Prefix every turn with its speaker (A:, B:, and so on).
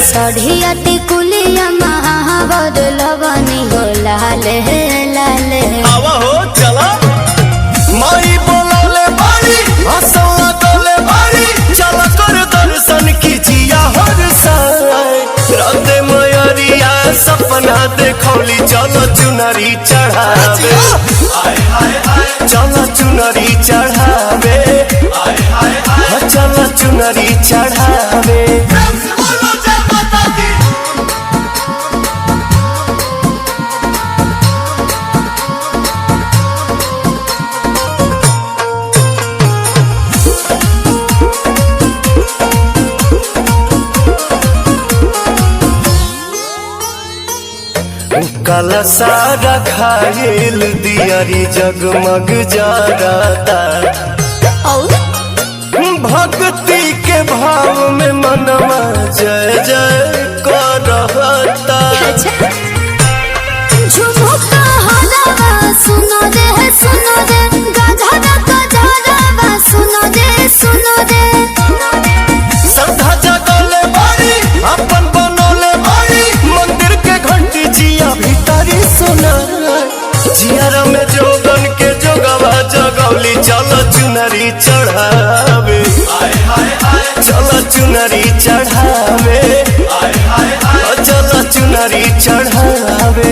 A: सढ़िया टिकुलिया महावर लवनी हो लाले लाले
B: आवा हो चला माई बोलले बारी हंसवा तोले बारी चला कर दर्शन कीजिया हर साय राते मयरिया सपना देखौली चलो चुनरी चढ़ावे चलो चुनरी चढ़ावे चलो चुनरी चढ़ावे काला सारा खायल दियारी जगमग जाता भक्ति के भाव में मनवा जय जय करता
A: झुमुका हलावा सुनो रे गधरा गधरा सुनो रे
B: श्रद्धा जगले बारी अपन बनोले बारी मंदिर के घंटी जिया भीतरी सुना जियारा में जोगन के जोगवा जगौली चलो चुनरी चढ़ावे चलो चुनरी चढ़ावे चलो चुनरी चढ़ावे।